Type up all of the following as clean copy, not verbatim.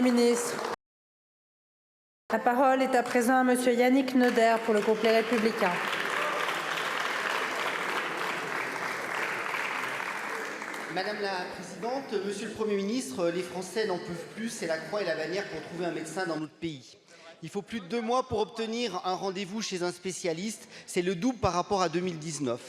Ministre. La parole est à présent à Monsieur Yannick Neuder pour le groupe Les Républicains. Madame la Présidente, Monsieur le Premier ministre, les Français n'en peuvent plus, c'est la croix et la bannière pour trouver un médecin dans notre pays. Il faut plus de 2 mois pour obtenir un rendez-vous chez un spécialiste, c'est le double par rapport à 2019.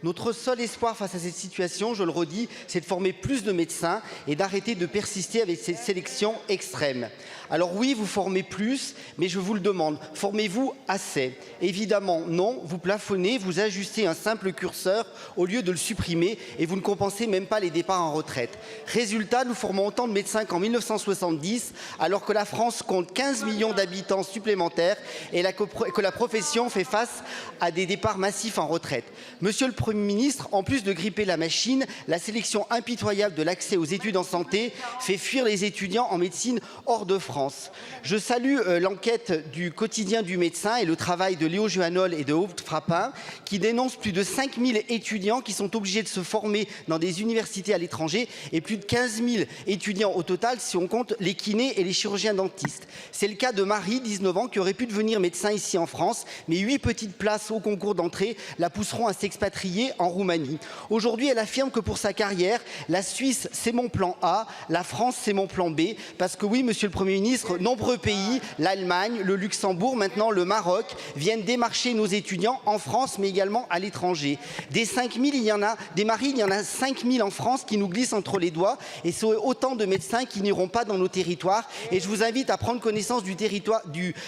Notre seul espoir face à cette situation, je le redis, c'est de former plus de médecins et d'arrêter de persister avec cette sélection extrême. Alors oui, vous formez plus, mais je vous le demande, formez-vous assez? Évidemment non, vous plafonnez, vous ajustez un simple curseur au lieu de le supprimer et vous ne compensez même pas les départs en retraite. Résultat, nous formons autant de médecins qu'en 1970, alors que la France compte 15 millions d'habitants supplémentaires et que la profession fait face à des départs massifs en retraite. Monsieur le Premier ministre, en plus de gripper la machine, la sélection impitoyable de l'accès aux études en santé fait fuir les étudiants en médecine hors de France. Je salue l'enquête du quotidien du médecin et le travail de Léo Juanol et de Aude Frappin qui dénoncent plus de 5000 étudiants qui sont obligés de se former dans des universités à l'étranger et plus de 15 000 étudiants au total si on compte les kinés et les chirurgiens dentistes. C'est le cas de Marie, 19 ans, qui aurait pu devenir médecin ici en France, mais 8 petites places au concours d'entrée la pousseront à s'expatrier en Roumanie. Aujourd'hui, elle affirme que pour sa carrière, la Suisse, c'est mon plan A, la France, c'est mon plan B, parce que oui, Monsieur le Premier ministre, nombreux pays, l'Allemagne, le Luxembourg, maintenant le Maroc, viennent démarcher nos étudiants en France, mais également à l'étranger. Des 5000, il y en a, des Marie, il y en a 5000 en France qui nous glissent entre les doigts, et c'est autant de médecins qui n'iront pas dans nos territoires. Et je vous invite à prendre connaissance du territoire,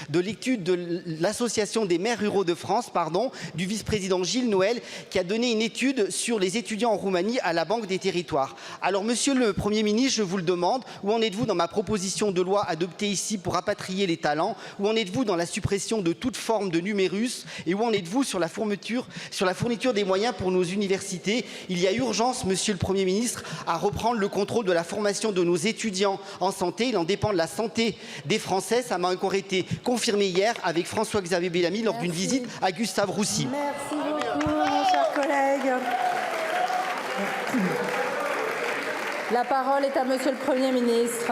de l'étude de l'association des maires ruraux de France, du vice-président Gilles Noël, qui a donné une étude sur les étudiants en Roumanie à la Banque des territoires. Alors, Monsieur le Premier ministre, je vous le demande, où en êtes-vous dans ma proposition de loi adoptée ici pour rapatrier les talents? Où en êtes-vous dans la suppression de toute forme de numérus? Et où en êtes-vous sur la fourniture des moyens pour nos universités? Il y a urgence, Monsieur le Premier ministre, à reprendre le contrôle de la formation de nos étudiants en santé. Il en dépend de la santé des Français. Ça m'a encore été confirmé hier avec François-Xavier Bellamy lors d'une visite à Gustave Roussy. Merci beaucoup, mon cher collègue. La parole est à Monsieur le Premier ministre.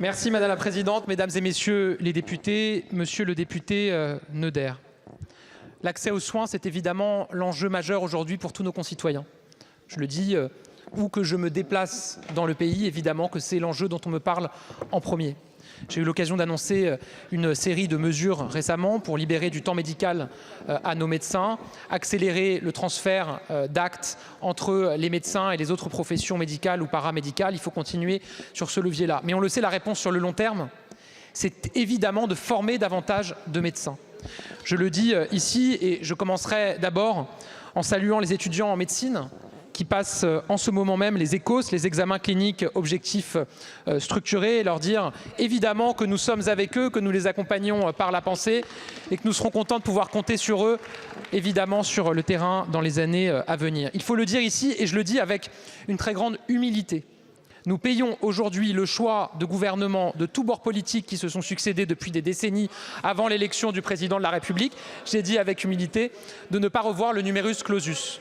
Merci Madame la Présidente, Mesdames et Messieurs les députés, Monsieur le député Neuder. L'accès aux soins, c'est évidemment l'enjeu majeur aujourd'hui pour tous nos concitoyens. Je le dis, où que je me déplace dans le pays, évidemment que c'est l'enjeu dont on me parle en premier. J'ai eu l'occasion d'annoncer une série de mesures récemment pour libérer du temps médical à nos médecins, accélérer le transfert d'actes entre les médecins et les autres professions médicales ou paramédicales. Il faut continuer sur ce levier-là. Mais on le sait, la réponse sur le long terme, c'est évidemment de former davantage de médecins. Je le dis ici et je commencerai d'abord en saluant les étudiants en médecine qui passent en ce moment même les ECOS, les examens cliniques objectifs structurés, et leur dire évidemment que nous sommes avec eux, que nous les accompagnons par la pensée et que nous serons contents de pouvoir compter sur eux, évidemment sur le terrain dans les années à venir. Il faut le dire ici et je le dis avec une très grande humilité. Nous payons aujourd'hui le choix de gouvernements de tous bords politiques qui se sont succédés depuis des décennies avant l'élection du président de la République, j'ai dit avec humilité, de ne pas revoir le numerus clausus.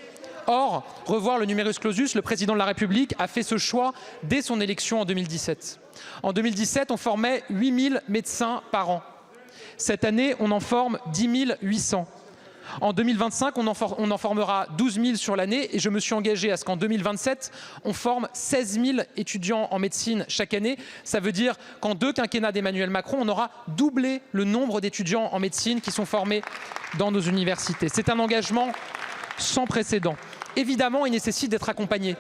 Or, revoir le numerus clausus, le président de la République a fait ce choix dès son élection en 2017. En 2017, on formait 8000 médecins par an. Cette année, on en forme 10 800. En 2025, on en formera 12 000 sur l'année et je me suis engagé à ce qu'en 2027, on forme 16 000 étudiants en médecine chaque année. Ça veut dire qu'en 2 quinquennats d'Emmanuel Macron, on aura doublé le nombre d'étudiants en médecine qui sont formés dans nos universités. C'est un engagement sans précédent. Évidemment, il nécessite d'être accompagné.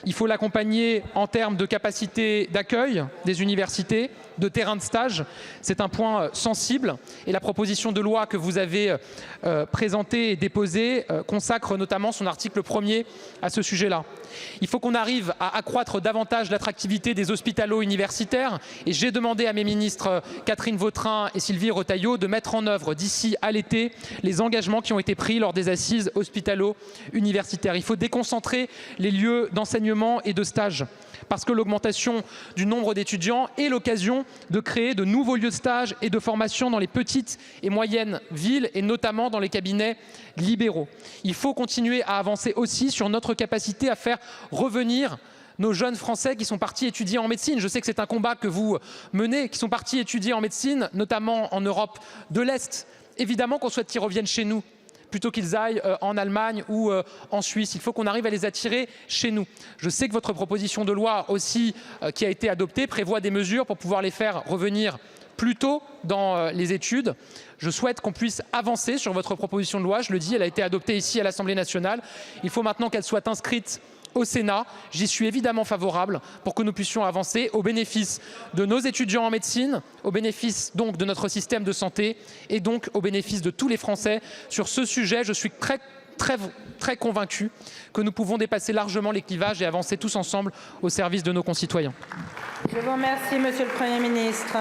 Il faut l'accompagner en termes de capacité d'accueil des universités, de terrain de stage. C'est un point sensible et la proposition de loi que vous avez présentée et déposée consacre notamment son article 1er à ce sujet-là. Il faut qu'on arrive à accroître davantage l'attractivité des hospitalo-universitaires et j'ai demandé à mes ministres Catherine Vautrin et Sylvie Retailleau de mettre en œuvre d'ici à l'été les engagements qui ont été pris lors des assises hospitalo-universitaires. Il faut déconcentrer les lieux d'enseignement et de stage parce que l'augmentation du nombre d'étudiants est l'occasion de créer de nouveaux lieux de stage et de formation dans les petites et moyennes villes et notamment dans les cabinets libéraux. Il faut continuer à avancer aussi sur notre capacité à faire revenir nos jeunes Français qui sont partis étudier en médecine. Je sais que c'est un combat que vous menez, qui sont partis étudier en médecine, notamment en Europe de l'Est. Évidemment qu'on souhaite qu'ils reviennent chez nous, plutôt qu'ils aillent en Allemagne ou en Suisse. Il faut qu'on arrive à les attirer chez nous. Je sais que votre proposition de loi aussi, qui a été adoptée, prévoit des mesures pour pouvoir les faire revenir plus tôt dans les études. Je souhaite qu'on puisse avancer sur votre proposition de loi. Je le dis, elle a été adoptée ici à l'Assemblée nationale. Il faut maintenant qu'elle soit inscrite au Sénat. J'y suis évidemment favorable pour que nous puissions avancer au bénéfice de nos étudiants en médecine, au bénéfice donc de notre système de santé et donc au bénéfice de tous les Français. Sur ce sujet, je suis très convaincu que nous pouvons dépasser largement les clivages et avancer tous ensemble au service de nos concitoyens. Je vous remercie, Monsieur le Premier ministre.